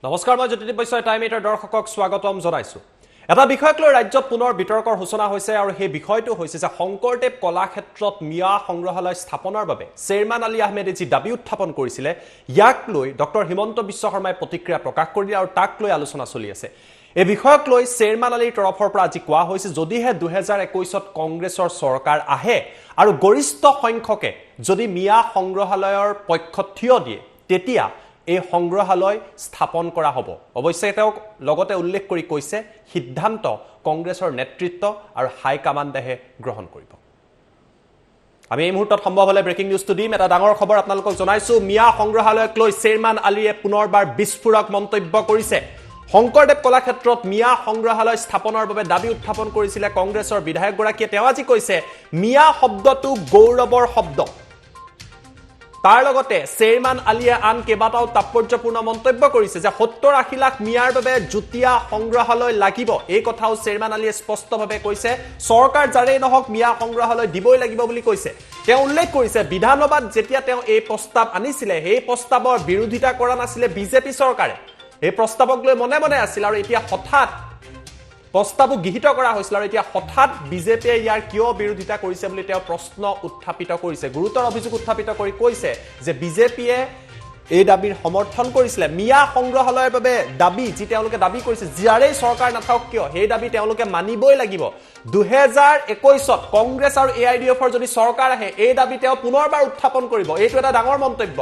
নমস্কাৰ মই জ্যোতিদীপ বৈশ্যই টাইম এইটৰ দৰ্শকক স্বাগতম জনাইছো এটা বিষয়ক লৈ ৰাজ্যত পুনৰ বিতৰ্কৰ সূচনা হৈছে আৰু সেই বিষয়টো হৈছে যে শংকৰদেৱ কলাক্ষেত্ৰত মিয়া সংগ্ৰহালয় স্থাপনৰ বাবে চেয়াৰম্যান আলী আহমেদে যি দাবী উত্থাপন কৰিছিলে ইয়াক লৈ ডক্টৰ হিমন্ত বিশ্ব শৰ্মাই প্ৰতিক্ৰিয়া প্ৰকাশ কৰিলে আৰু তাক লৈ আলোচনা চলি আছে এই বিষয়ক লৈ চেয়াৰম্যান আলীৰ তৰফৰ পৰা আজি কোৱা হৈছে যদিহে 2021ত কংগ্ৰেছৰ চৰকাৰ আহে আৰু গৰিষ্ঠ সংখ্যকে যদি মিয়া সংগ্ৰহালয়ৰ পক্ষ থিয় দিয়ে তেতিয়া এই সংগ্ৰহালয় স্থাপন কৰা হ'ব অৱশ্যে তেওঁ লগতে উল্লেখ কৰি কৈছে সিদ্ধান্ত কংগ্ৰেছৰ নেতৃত্ব আৰু হাই কমাণ্ডেহে গ্ৰহণ কৰিব আমি এই মুহূৰ্তত সম্ভৱ হলে ব্ৰেকিং নিউজটো দিম এটা ডাঙৰ খবৰ আপোনালোকক জনাইছো মিয়া সংগ্ৰহালয়ক লৈ চেয়াৰম্যান আলীয়ে পুনৰবাৰ বিস্ফোৰক মন্তব্য কৰিছে শংকৰদেৱ কলাক্ষেত্ৰত মিয়া সংগ্ৰহালয় স্থাপনৰ বাবে দাবী উত্থাপন কৰিছিলে কংগ্ৰেছৰ বিধায়কগৰাকীয়ে তেওঁ আজি কৈছে মিয়া শব্দটো গৌৰৱৰ শব্দ তাৰ লগতে চেয়াৰম্যান আলীয়ে আন কেইবাটাও তাৎপৰ্যপূৰ্ণ মন্তব্য কৰিছে যে 70-80 লাখ মিয়াৰ বাবে জুতিয়া সংগ্ৰহালয় লাগিব এই কথাও চেয়াৰম্যান আলীয়ে স্পষ্টভাৱে কৈছে চৰকাৰ যাৰেই নহওক মিয়া সংগ্ৰহালয় দিবই লাগিব বুলি কৈছে তেওঁ উল্লেখ কৰিছে বিধানসভাত যেতিয়া তেওঁ এই প্ৰস্তাৱ আনিছিলে সেই প্ৰস্তাৱৰ বিৰোধিতা কৰা নাছিলে বিজেপি চৰকাৰে এই প্ৰস্তাৱক লৈ মনে মনে আছিল আৰু এতিয়া হঠাৎ প্ৰস্তাৱক গৃহীত কৰা হৈছিল আৰু এতিয়া হঠাৎ বিজেপিয়ে ইয়াৰ কিয় বিৰোধিতা কৰিছে বুলি তেওঁ প্ৰশ্ন উত্থাপিত কৰিছে গুৰুতৰ অভিযোগ উত্থাপিত কৰি কৈছে যে বিজেপিয়ে এই দাবীৰ সমৰ্থন কৰিছিলে মিয়া সংগ্ৰহালয়ৰ বাবে দাবী যি তেওঁলোকে দাবী কৰিছে যাৰেই চৰকাৰ নাথাকক কিয় সেই দাবী তেওঁলোকে মানিবই লাগিব 2021ত কংগ্ৰেছ আৰু এআইডিএফৰ যদি চৰকাৰ আহে এই দাবী তেওঁ পুনৰবাৰ উত্থাপন কৰিব এইটো এটা ডাঙৰ মন্তব্য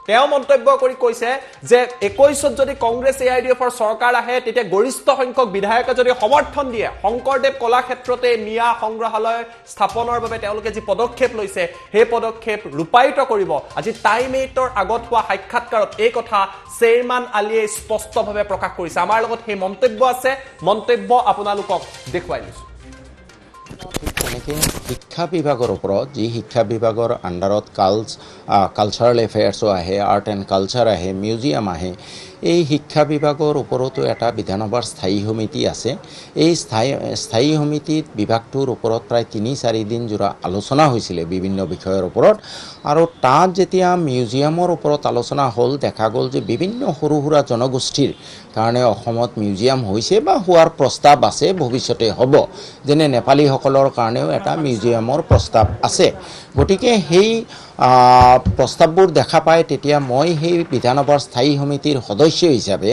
তেওঁ মন্তব্য কৰি কৈছে যে 21ত যদি কংগ্ৰেছ এআইডিএফৰ চৰকাৰ আহে তেতিয়া গৰিষ্ঠ সংখ্যক বিধায়কে যদি সমৰ্থন দিয়ে শংকৰদেৱ কলাক্ষেত্ৰতে মিয়া সংগ্ৰহালয় স্থাপনৰ বাবে তেওঁলোকে যি পদক্ষেপ লৈছে সেই পদক্ষেপ ৰূপায়িত কৰিব আজি টাইম 8ৰ আগত হোৱা সাক্ষাৎকাৰত এই কথা চেয়াৰম্যান আলীয়ে স্পষ্টভাৱে প্ৰকাশ কৰিছে আমাৰ লগত সেই মন্তব্য আছে মন্তব্য আপোনালোকক দেখুৱাই দিছো শিক্ষা বিভাগৰ ওপৰত যি শিক্ষা বিভাগৰ আণ্ডাৰত কালচাৰেল এফেয়াৰ্ছো আহে আৰ্ট এণ্ড কালচাৰ আহে মিউজিয়াম আহে এই শিক্ষা বিভাগৰ ওপৰতো এটা বিধানসভাৰ স্থায়ী সমিতি আছে এই স্থায়ী সমিতিত বিভাগটোৰ ওপৰত প্ৰায় 3-4 দিন জোৰা আলোচনা হৈছিলে বিভিন্ন বিষয়ৰ ওপৰত আৰু তাত যেতিয়া মিউজিয়ামৰ ওপৰত আলোচনা হ'ল দেখা গ'ল যে বিভিন্ন সৰু সুৰা জনগোষ্ঠীৰ কাৰণে অসমত মিউজিয়াম হৈছে বা হোৱাৰ প্ৰস্তাৱ আছে ভৱিষ্যতে হ'ব যেনে নেপালীসকলৰ কাৰণেও এটা মিউজিয়ামৰ প্ৰস্তাৱ আছে গতিকে সেই প্ৰস্তাৱবোৰ দেখা পাই তেতিয়া মই সেই বিধানসভাৰ স্থায়ী সমিতিৰ সদস্য হিচাপে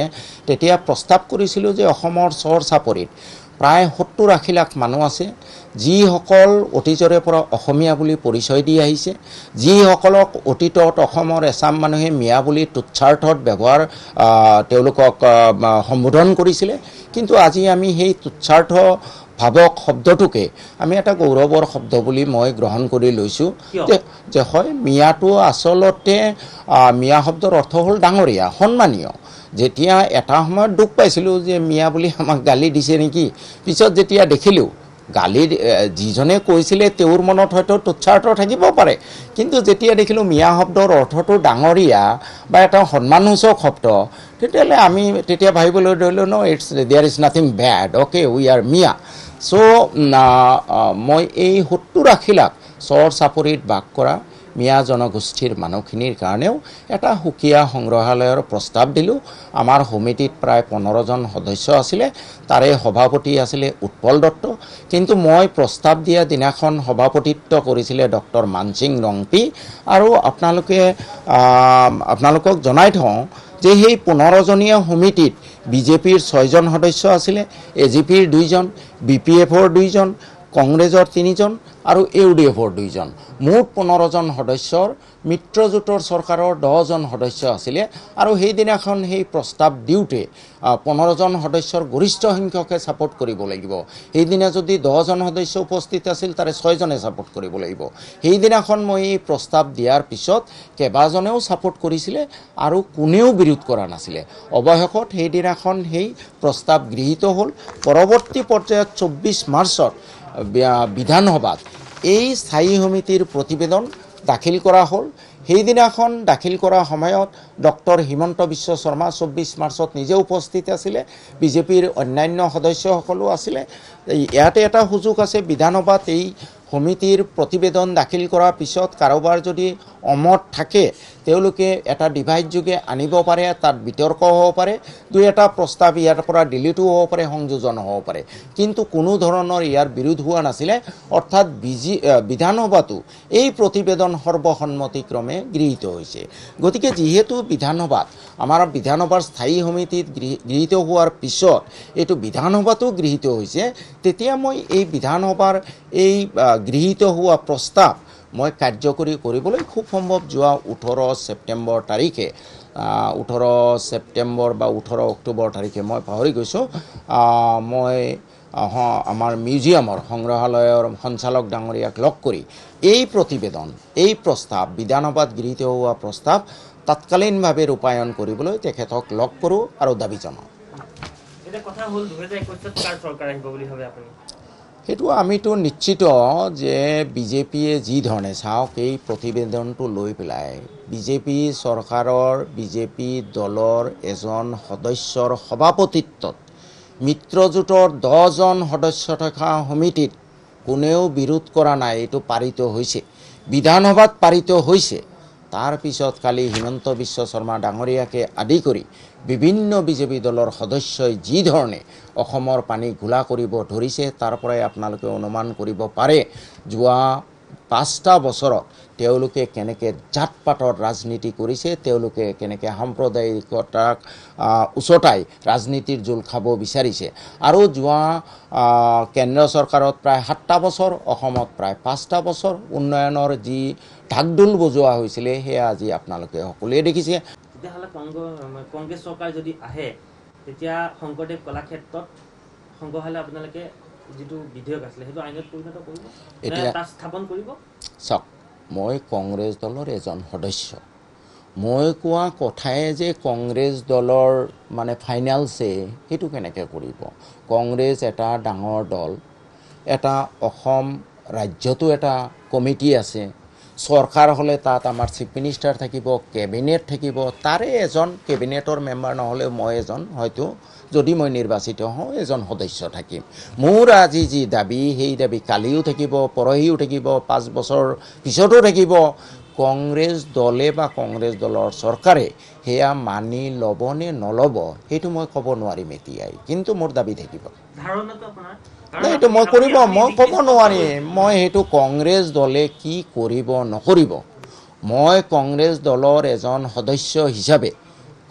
তেতিয়া প্ৰস্তাৱ কৰিছিলোঁ যে অসমৰ চৰ চাপৰিত প্ৰায় 70-80 লাখ মানুহ আছে যিসকল অতীজৰে পৰা অসমীয়া বুলি পৰিচয় দি আহিছে যিসকলক অতীতত অসমৰ এছাম মানুহে মিয়া বুলি তুচ্ছাৰ্থত ব্যৱহাৰ তেওঁলোকক সম্বোধন কৰিছিলে কিন্তু আজি আমি সেই তুচ্ছাৰ্থ ভাবক শব্দটোকে আমি এটা গৌৰৱৰ শব্দ বুলি মই গ্ৰহণ কৰি লৈছোঁ যে হয় মিয়াটো আচলতে মিয়া শব্দৰ অৰ্থ হ'ল ডাঙৰীয়া সন্মানীয় যেতিয়া এটা সময়ত দুখ পাইছিলোঁ যে মিয়া বুলি আমাক গালি দিছে নেকি পিছত যেতিয়া দেখিলোঁ গালি যিজনে কৈছিলে তেওঁৰ মনত হয়তো তুচ্ছাৰ্থ থাকিব পাৰে কিন্তু যেতিয়া দেখিলোঁ মিয়া শব্দৰ অৰ্থটো ডাঙৰীয়া বা এটা সন্মানসূচক শব্দ তেতিয়াহ'লে আমি তেতিয়া ভাবিবলৈ ধৰিলোঁ no there is nothing bad okay we are Miya so' মই এই 70-80 লাখ চৰ চাপৰিত বাস কৰা মিয়া জনগোষ্ঠীৰ মানুহখিনিৰ কাৰণেও এটা সুকীয়া সংগ্ৰহালয়ৰ প্ৰস্তাৱ দিলোঁ আমাৰ সমিতিত প্ৰায় 15জন সদস্য আছিলে তাৰে সভাপতি আছিলে উৎপল দত্ত কিন্তু মই প্ৰস্তাৱ দিয়া দিনাখন সভাপতিত্ব কৰিছিলে ডক্টৰ মানসিং ৰংপি আৰু আপোনালোকক জনাই থওঁ যে সেই 15জনীয়া সমিতিত বিজেপিৰ 6জন সদস্য আছিলে এজিপিৰ 2জন বিপিএফৰ 2জন কংগ্ৰেছৰ 3জন আৰু ইউডিএফৰ 2জন মুঠ 15জন সদস্যৰ মিত্ৰজোঁটৰ চৰকাৰৰ 10জন সদস্য আছিলে আৰু সেইদিনাখন সেই প্ৰস্তাৱ দিওঁতে 15জন সদস্যৰ গৰিষ্ঠ সংখ্যকে ছাপোৰ্ট কৰিব লাগিব সেইদিনা যদি 10জন সদস্য উপস্থিত আছিল তাৰে 6জনে ছাপোৰ্ট কৰিব লাগিব সেইদিনাখন মই এই প্ৰস্তাৱ দিয়াৰ পিছত কেইবাজনেও ছাপোৰ্ট কৰিছিলে আৰু কোনেও বিৰোধ কৰা নাছিলে অৱশেষত সেইদিনাখন সেই প্ৰস্তাৱ গৃহীত হ'ল পৰৱৰ্তী পৰ্যায়ত 24 মাৰ্চত বিধানসভাত এই স্থায়ী সমিতিৰ প্ৰতিবেদন দাখিল কৰা হ'ল সেইদিনাখন দাখিল কৰা সময়ত ডক্টৰ হিমন্ত বিশ্ব শৰ্মা 24 মাৰ্চত নিজে উপস্থিত আছিলে বিজেপিৰ অন্যান্য সদস্যসকলো আছিলে ইয়াতে এটা সুযোগ আছে বিধানসভাত এই সমিতিৰ প্ৰতিবেদন দাখিল কৰাৰ পিছত কাৰোবাৰ যদি অমত থাকে তেওঁলোকে এটা ডিভাইড যোগে আনিব পাৰে, তাত বিতৰ্ক হ'ব পাৰে, দুই এটা প্ৰস্তাৱ ইয়াৰ পৰা ডিলিটো হ'ব পাৰে, সংযোজন হ'ব পাৰে, কিন্তু কোনো ধৰণৰ ইয়াৰ বিৰোধ হোৱা নাছিলে। অৰ্থাৎ বিধানসভাটো এই প্ৰতিবেদন সৰ্বসন্মতিক্ৰমে গৃহীত হৈছে। গতিকে যিহেতু বিধানসভাত আমাৰ বিধানসভাৰ স্থায়ী সমিতিত গৃহীত হোৱাৰ পিছত এইটো বিধানসভাটো গৃহীত হৈছে, তেতিয়া মই এই বিধানসভাৰ এই গৃহীত হোৱা প্ৰস্তাৱ মই কাৰ্যকৰী কৰিবলৈ খুব সম্ভৱ যোৱা 18 ছেপ্টেম্বৰ তাৰিখে 18 ছেপ্টেম্বৰ বা 18 অক্টোবৰ তাৰিখে মই পাহৰি গৈছোঁ, মই আমাৰ মিউজিয়ামৰ সংগ্ৰহালয়ৰ সঞ্চালক ডাঙৰীয়াক লগ কৰি এই প্ৰতিবেদন এই প্ৰস্তাৱ বিধানসভাত গৃহীত হোৱা প্ৰস্তাৱ তৎকালীনভাৱে ৰূপায়ণ কৰিবলৈ তেখেতক লগ কৰোঁ আৰু দাবী জনাওঁ। সেইটো আমিতো নিশ্চিত যে বিজেপিয়ে যি ধৰণে চাওক এই প্ৰতিবেদনটো লৈ পেলাই বিজেপি চৰকাৰৰ বিজেপি দলৰ এজন সদস্যৰ সভাপতিত্বত মিত্ৰজোঁটৰ 10জন সদস্য থকা সমিতিত কোনেও বিৰোধ কৰা নাই, এইটো পাৰিত হৈছে, বিধানসভাত পাৰিত হৈছে। তাৰপিছত কালি হিমন্ত বিশ্ব শৰ্মা ডাঙৰীয়াকে আদি কৰি বিভিন্ন বিজেপি দলৰ সদস্যই যি ধৰণে অসমৰ পানী ঘোলা কৰিব ধৰিছে তাৰ পৰাই আপোনালোকে অনুমান কৰিব পাৰে যোৱা 5টা বছৰত তেওঁলোকে কেনেকৈ জাতপাতৰ ৰাজনীতি কৰিছে, তেওঁলোকে কেনেকৈ সাম্প্ৰদায়িকতাক উচতাই ৰাজনীতিৰ জোল খাব বিচাৰিছে। আৰু যোৱা কেন্দ্ৰ চৰকাৰত প্ৰায় 7টা বছৰ, অসমত প্ৰায় 5টা বছৰ উন্নয়নৰ যি ঢাকঢোল বজোৱা হৈছিলে সেয়া আজি আপোনালোকে সকলোৱে দেখিছে। তেতিয়াহ'লে কংগ্ৰেছ চৰকাৰ যদি আহে তেতিয়া শংকৰদেৱ কলাক্ষেত্ৰত সংগ্ৰহালয় আপোনালোকে যিটো বিধেয়ক আছিলে সেইটো আইনত পৰিণত কৰিব, এতিয়া তাত স্থাপন কৰিব? চাওক, মই কংগ্ৰেছ দলৰ এজন সদস্য, মই কোৱা কথাই যে কংগ্ৰেছ দলৰ মানে ফাইনেলছে সেইটো কেনেকৈ কৰিব? কংগ্ৰেছ এটা ডাঙৰ দল, এটা অসম ৰাজ্যতো এটা কমিটি আছে, চৰকাৰ হ'লে তাত আমাৰ চিফ মিনিষ্টাৰ থাকিব, কেবিনেট থাকিব, তাৰে এজন কেবিনেটৰ মেম্বাৰ নহ'লেও মই এজন হয়তো যদি মই নিৰ্বাচিত হওঁ এজন সদস্য থাকিম। মোৰ আজি যি দাবী সেই দাবী কালিও থাকিব, পৰহিও থাকিব, 5 বছৰ পিছতো থাকিব। কংগ্ৰেছ দলে বা কংগ্ৰেছ দলৰ চৰকাৰে সেয়া মানি ল'ব নে নল'ব সেইটো মই ক'ব নোৱাৰিম এতিয়াই, কিন্তু মোৰ দাবী থাকিব। এইটো মই কৰিব, মই ক'ব নোৱাৰিম, মই সেইটো কংগ্ৰেছ দলে কি কৰিব নকৰিব। মই কংগ্ৰেছ দলৰ এজন সদস্য হিচাপে,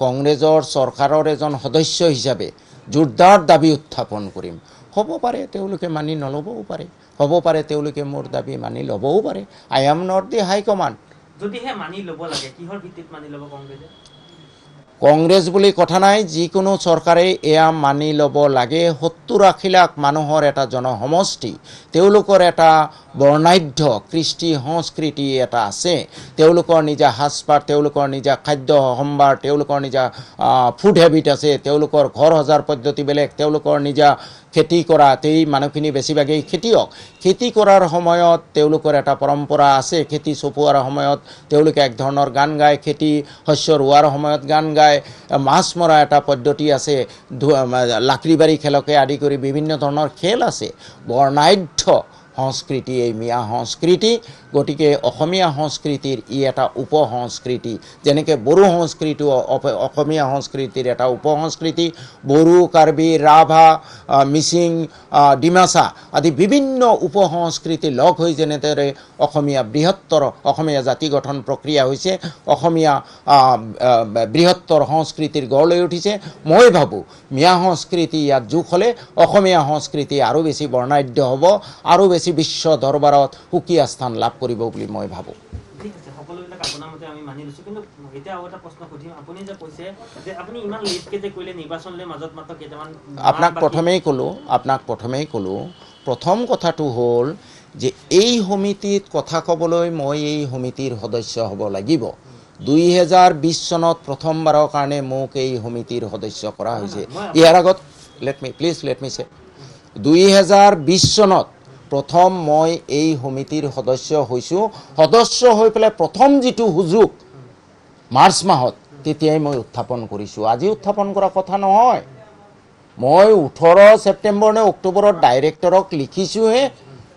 কংগ্ৰেছৰ চৰকাৰৰ এজন সদস্য হিচাপে জোৰদাৰ দাবী উত্থাপন কৰিম। হ'ব পাৰে তেওঁলোকে মানি নল'বও পাৰে, হ'ব পাৰে তেওঁলোকে মোৰ দাবী মানি ল'বও পাৰে। I am not the high command. যদিহে মানি ল'ব লাগে কিহৰ ভিত্তিত মানি ল'ব কংগ্ৰেছে? কংগ্ৰেছ বুলি কথা নাই, যিকোনো চৰকাৰে এয়া মানি ল'ব লাগে। 70-80 লাখ মানুহৰ এটা জনসমষ্টি, তেওঁলোকৰ এটা বৰ্ণাঢ্য কৃষ্টি সংস্কৃতি এটা আছে, তেওঁলোকৰ নিজা সাজপাৰ, তেওঁলোকৰ নিজা খাদ্য সম্ভাৰ, তেওঁলোকৰ নিজা ফুড হেবিট আছে, তেওঁলোকৰ ঘৰ সজাৰ পদ্ধতি বেলেগ, তেওঁলোকৰ নিজা খেতি কৰা, এই মানুহখিনি বেছিভাগেই খেতিয়ক, খেতি কৰাৰ সময়ত তেওঁলোকৰ এটা পৰম্পৰা আছে, খেতি চপোৱাৰ সময়ত তেওঁলোকে এক ধৰণৰ গান গায়, খেতি শস্য ৰোৱাৰ সময়ত গান গায়, মাছ মৰা এটা পদ্ধতি আছে, লাকড়িবাৰী খেলকে আদি কৰি বিভিন্ন ধৰণৰ খেল আছে। বৰ্ণাঢ্য সংস্কৃতি এই মিয়া সংস্কৃতি, গতিকে অসমীয়া সংস্কৃতিৰ ই এটা উপসংস্কৃতি, যেনেকৈ বড়ো সংস্কৃতিও অসমীয়া সংস্কৃতিৰ এটা উপসংস্কৃতি। বড়ো, কাৰ্বি, ৰাভা, মিচিং, ডিমাচা আদি বিভিন্ন উপসংস্কৃতি লগ হৈ যেনেদৰে অসমীয়া বৃহত্তৰ অসমীয়া জাতি গঠন প্ৰক্ৰিয়া হৈছে, অসমীয়া বৃহত্তৰ সংস্কৃতিৰ গঢ় লৈ উঠিছে। মই ভাবোঁ মিয়া সংস্কৃতি ইয়াত যোগ হ'লে অসমীয়া সংস্কৃতি আৰু বেছি বৰ্ণাঢ্য হ'ব, আৰু বেছি বিশ্ব দৰবাৰত সুকীয়া স্থান লাভ কৰিব বুলি মই ভাবোঁ। ঠিক আছে, সকলোবিলাক আপোনাৰ মতে আমি মানি লৈছোঁ, কিন্তু এতিয়া আৰু এটা প্ৰশ্ন সুধিম। আপুনি যে কৈছে যে আপুনি ইমান লেটকৈ যে কৰিলে নিৰ্বাচনলৈ মাজত মাত্ৰ কেইটামান, আপোনাক প্ৰথমেই ক'লোঁ, প্ৰথম কথাটো হ'ল যে এই সমিতিত কথা ক'বলৈ মই এই সমিতিৰ সদস্য হ'ব লাগিব। 2020 চনত প্ৰথমবাৰৰ কাৰণে মোক এই সমিতিৰ সদস্য কৰা হৈছে। ইয়াৰ আগত লেট মি চে 2020 চনত প্ৰথম মই এই সমিতিৰ সদস্য হৈছোঁ। সদস্য হৈ পেলাই প্ৰথম যিটো সুযোগ মাৰ্চ মাহত তেতিয়াই মই উত্থাপন কৰিছোঁ, আজি উত্থাপন কৰা কথা নহয়। মই 18 ছেপ্টেম্বৰ নে অক্টোবৰত ডাইৰেক্টৰক লিখিছোঁহে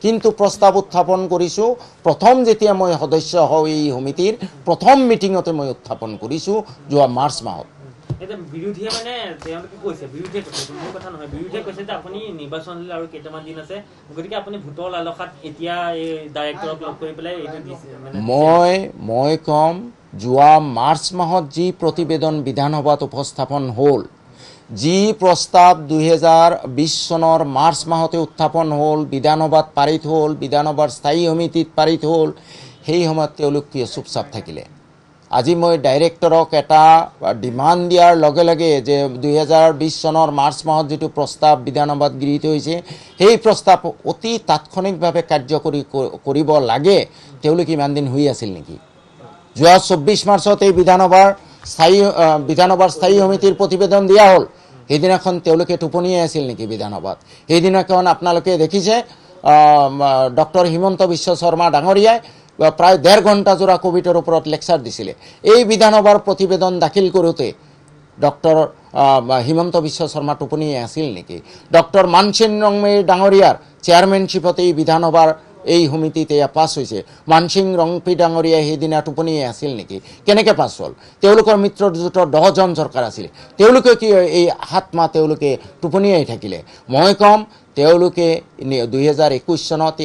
কিন্তু প্ৰস্তাৱ উত্থাপন কৰিছোঁ প্ৰথম যেতিয়া মই সদস্য হওঁ এই সমিতিৰ প্ৰথম মিটিঙতে মই উত্থাপন কৰিছোঁ যোৱা মাৰ্চ মাহত। এতিয়া বিৰোধীয়ে মানে তেওঁলোকে কৈছে, বিৰোধীয়ে কৈছে, মোৰ কথা নহয়, বিৰোধীয়ে কৈছে যে আপুনি নিৰ্বাচনলৈ আৰু কেইটামান দিন আছে, গতিকে আপুনি ভোটৰ লালসাত এতিয়া এই ডাইৰেক্টৰক লগ কৰি পেলাই এইটো দিছে মানে মই কম যোৱা মাৰ্চ মাহত যি প্ৰতিবেদন বিধানসভাত উপস্থাপন হ'ল, যি প্ৰস্তাৱ 2020 চনৰ মাৰ্চ মাহতে উত্থাপন হ'ল, বিধানসভাত পাৰিত হ'ল, বিধানসভাৰ স্থায়ী সমিতিত পাৰিত হ'ল, সেই সময়ত তেওঁলোক কিয় চুপচাপ থাকিলে? আজি মই ডাইৰেক্টৰক এটা ডিমাণ্ড দিয়াৰ লগে লগে যে 2020 চনৰ মাৰ্চ মাহত যিটো প্ৰস্তাৱ বিধানসভাত গৃহীত হৈছে সেই প্ৰস্তাৱ অতি তাৎক্ষণিকভাৱে কাৰ্যকৰী কৰিব লাগে, তেওঁলোক ইমান দিন হৈ আছিল নেকি? যোৱা 24 মাৰ্চত এই বিধানসভাৰ স্থায়ী সমিতিৰ প্ৰতিবেদন দিয়া হ'ল, সেইদিনাখন তেওঁলোকে টোপনিয়াই আছিল নেকি বিধানসভাত? সেইদিনাখন আপোনালোকে দেখিছে ডক্টৰ হিমন্ত বিশ্ব শৰ্মা ডাঙৰীয়াই প্ৰায় 1.5 ঘণ্টা জোৰা কোভিডৰ ওপৰত লেকচাৰ দিছিলে। এই বিধানসভাৰ প্ৰতিবেদন দাখিল কৰোঁতে ডক্টৰ হিমন্ত বিশ্ব শৰ্মা টোপনিয়াই আছিল নেকি? ডক্টৰ মানসিং ৰংপিৰ ডাঙৰীয়াৰ চেয়াৰমেনশ্বিপত এই বিধানসভাৰ এই সমিতিত এয়া পাছ হৈছে। মানসিং ৰংপি ডাঙৰীয়াই সেইদিনা টোপনিয়াই আছিল নেকি? কেনেকৈ পাছ হ'ল? তেওঁলোকৰ মিত্ৰজোঁটৰ 10জন চৰকাৰ আছিলে, তেওঁলোকে কি এই 7 মাহ তেওঁলোকে টোপনিয়াই থাকিলে? মই ক'ম তেওঁলোকে 2021 চনত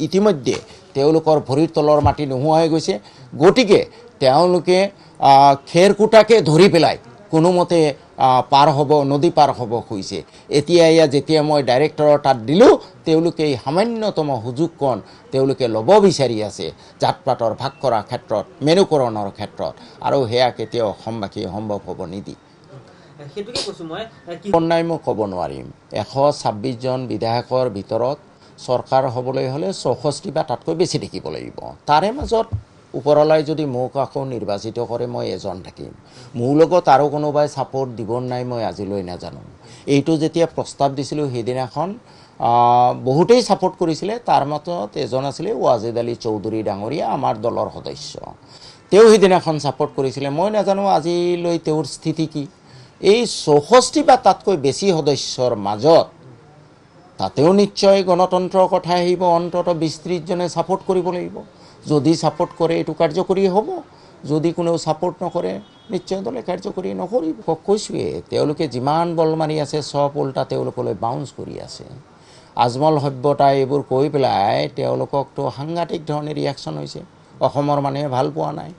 ইতিমধ্যে তেওঁলোকৰ ভৰিৰ তলৰ মাটি নোহোৱা হৈ গৈছে, গতিকে তেওঁলোকে খেৰকুটাকে ধৰি পেলাই কোনোমতে পাৰ হ'ব, নদী পাৰ হ'ব খুজিছে। এতিয়া যেতিয়া মই ডাইৰেক্টৰৰ তাত দিলোঁ, তেওঁলোকে এই সামান্যতম সুযোগকণ তেওঁলোকে ল'ব বিচাৰি আছে জাত পাতৰ ভাগ কৰাৰ ক্ষেত্ৰত, মেনুকৰণৰ ক্ষেত্ৰত, আৰু সেয়া কেতিয়াও অসমবাসী সম্ভৱ হ'ব নিদিয়ে। সেইটোকে কৈছোঁ মই, নাই মই ক'ব নোৱাৰিম। 126 জন বিধায়কৰ ভিতৰত চৰকাৰ হ'বলৈ হ'লে 64 বা তাতকৈ বেছি থাকিব লাগিব। তাৰে মাজত ওপৰলাই যদি মোক আকৌ নিৰ্বাচিত কৰে মই এজন থাকিম। মোৰ লগত আৰু কোনোবাই ছাপোৰ্ট দিব নাই মই আজিলৈ নাজানো। এইটো যেতিয়া প্ৰস্তাৱ দিছিলোঁ সেইদিনাখন বহুতেই ছাপোৰ্ট কৰিছিলে, তাৰ মাজত এজন আছিলে ৱাজেদ আলী চৌধুৰী ডাঙৰীয়া, আমাৰ দলৰ সদস্য। তেওঁ সেইদিনাখন ছাপোৰ্ট কৰিছিলে, মই নাজানো আজিলৈ তেওঁৰ স্থিতি কি। এই 64 বা তাতকৈ বেছি সদস্যৰ মাজত তাতেও নিশ্চয় গণতন্ত্ৰৰ কথা আহিব, অন্ততঃ 20-30 জনে ছাপোৰ্ট কৰিব লাগিব। যদি ছাপোৰ্ট কৰে এইটো কাৰ্যকৰী হ'ব, যদি কোনেও ছাপোৰ্ট নকৰে নিশ্চয় দলে কাৰ্যকৰী নকৰিব। কৈছোঁৱে তেওঁলোকে যিমান বল মাৰি আছে চব উল্টা তেওঁলোকলৈ বাউন্স কৰি আছে। আজমল সভ্যতা এইবোৰ কৈ পেলাই তেওঁলোককতো সাংঘাতিক ধৰণে ৰিয়েকশ্যন হৈছে, অসমৰ মানুহে ভাল পোৱা নাই।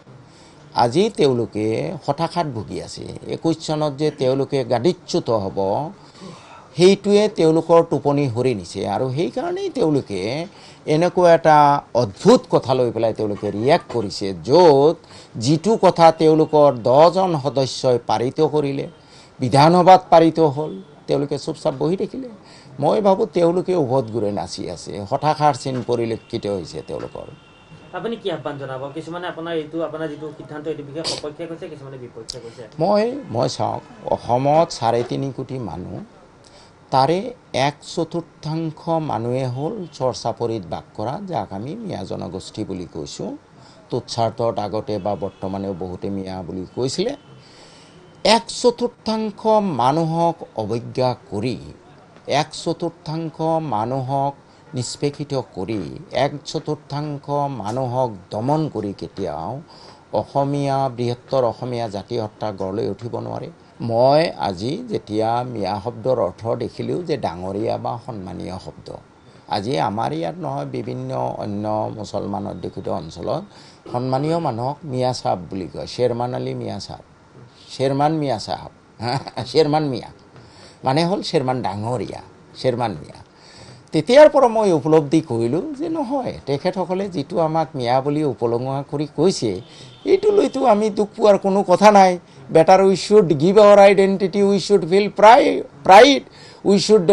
আজি তেওঁলোকে হতাশাত ভুগি আছে। 21 চনত যে তেওঁলোকে গাদীচ্যুত হ'ব সেইটোৱে তেওঁলোকৰ টোপনি হৰি নিছে, আৰু সেইকাৰণেই তেওঁলোকে এনেকুৱা এটা অদ্ভুত কথা লৈ পেলাই তেওঁলোকে ৰিয়েক্ট কৰিছে, য'ত যিটো কথা তেওঁলোকৰ 10জন সদস্যই পাৰিত কৰিলে, বিধানসভাত পাৰিত হ'ল, তেওঁলোকে চুপচাপ বহি থাকিলে। মই ভাবোঁ তেওঁলোকে উভত ঘূৰে নাচি আছে, হতাশাৰ চিন পৰিলক্ষিত হৈছে তেওঁলোকৰ। আপুনি কি আহ্বান জনাব? কিছুমানে আপোনাৰ যিটো সিদ্ধান্ত এইটো বিষয়ে সপক্ষে কৈছে, কিছুমানে বিপক্ষে কৈছে। মই চাওক, অসমত 3.5 কোটি মানুহ, তাৰে 1/4 মানুহে হ'ল চৰ চাপৰিত বাস কৰা, যাক আমি মিয়া জনগোষ্ঠী বুলি কৈছোঁ। তুচ্ছাৰ্থত আগতে বা বৰ্তমানেও বহুতে মিয়া বুলি কৈছিলে। 1/4 মানুহক অৱজ্ঞা কৰি, 1/4 মানুহক নিষ্পেষিত কৰি, 1/4 মানুহক দমন কৰি কেতিয়াও বৃহত্তৰ অসমীয়া জাতি হত্যা গঢ় লৈ উঠিব নোৱাৰে। মই আজি যেতিয়া মিয়া শব্দৰ অৰ্থ দেখিলোঁ যে ডাঙৰীয়া বা সন্মানীয় শব্দ, আজি আমাৰ ইয়াত নহয়, বিভিন্ন অন্য মুছলমান অধ্যুষিত অঞ্চলত সন্মানীয় মানুহক মিয়া চাহাব বুলি কয়। শ্বেৰমান আলী মিয়া চাহাব, শ্বেৰমান মিয়া চাহাব, শ্বেৰমান মিয়া মানে হ'ল শ্বেৰমান ডাঙৰীয়া, শ্বেৰমান মিয়া। তেতিয়াৰ পৰা মই উপলব্ধি কৰিলোঁ যে নহয়, তেখেতসকলে যিটো আমাক মিয়া বুলি উপলঙা কৰি কৈছে এইটো লৈতো আমি দুখ পোৱাৰ কোনো কথা নাই। Better we should give our identity, we should feel pride, we should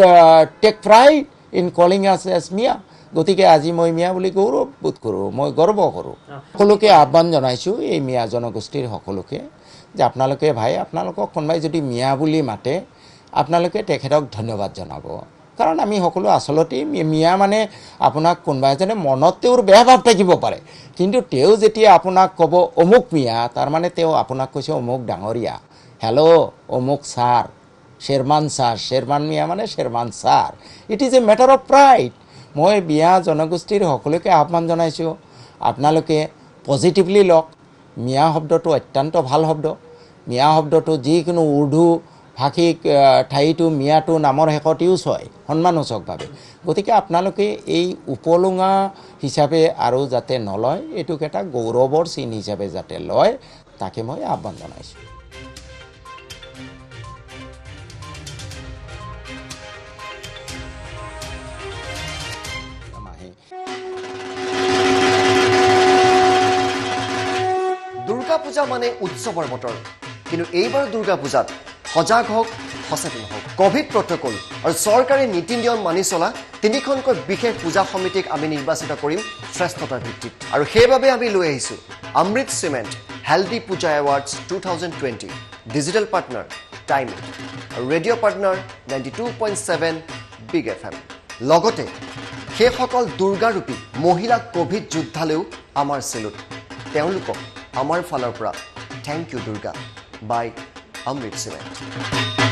take pride in calling us as Miya. গতিকে আজি মই মিয়া বুলি গৌৰৱ বোধ কৰোঁ, মই গৰ্ব কৰোঁ। সকলোকে আহ্বান জনাইছোঁ, এই মিয়া জনগোষ্ঠীৰ সকলোকে, যে আপোনালোকে আপোনালোকক কোনোবাই যদি মিয়া বুলি মাতে আপোনালোকে তেখেতক ধন্যবাদ জনাব। কাৰণ আমি সকলো আচলতে মিয়া মানে আপোনাক কোনোবা এজনে মনত তেওঁৰ বেয়া ভাৱ থাকিব পাৰে, কিন্তু তেওঁ যেতিয়া আপোনাক ক'ব অমুক মিয়া, তাৰমানে তেওঁ আপোনাক কৈছে অমুক ডাঙৰীয়া, হেল্ল' অমুক ছাৰ, শ্বেৰমান ছাৰ, শ্বেৰমান মিয়া মানে Sherman sir. It is a matter of pride. মই মিয়া জনগোষ্ঠীৰ সকলোকে আহ্বান জনাইছোঁ আপোনালোকে পজিটিভলি লওক মিয়া শব্দটো অত্যন্ত ভাল শব্দ মিয়া শব্দটো যিকোনো উৰ্দু ভাষিক ঠাইটো মিয়াটো নামৰ শেষত ইউজ হয় সন্মানসূচকভাৱে গতিকে আপোনালোকে এই উপলুঙা হিচাপে আৰু যাতে নলয় এইটোক এটা গৌৰৱৰ চিন হিচাপে যাতে লয় তাকে মই আহ্বান জনাইছোঁ দুৰ্গা পূজা মানে উৎসৱৰ বতৰ কিন্তু এইবাৰ দুৰ্গা পূজাত সজাগ হওক সচেতন হওক কোভিড প্ৰটকল আৰু চৰকাৰী নীতি নিয়ম মানি চলা তিনিখনকৈ বিশেষ পূজা সমিতিক আমি নিৰ্বাচিত কৰিম শ্ৰেষ্ঠতাৰ ভিত্তিত আৰু সেইবাবে আমি লৈ আহিছোঁ অমৃত চিমেণ্ট হেল্ডি পূজা এৱাৰ্ডছ 2020 ডিজিটেল পাৰ্টনাৰ টাইম আৰু ৰেডিঅ' পাৰ্টনাৰ 92.7 বিগ FM লগতে সেইসকল দুৰ্গাৰূপী মহিলা কোভিড যোদ্ধালেও আমাৰ চেলুট তেওঁলোকক আমাৰ ফালৰ পৰা থ্যাংক ইউ দুৰ্গা বাই অমৃত চিমেণ্ট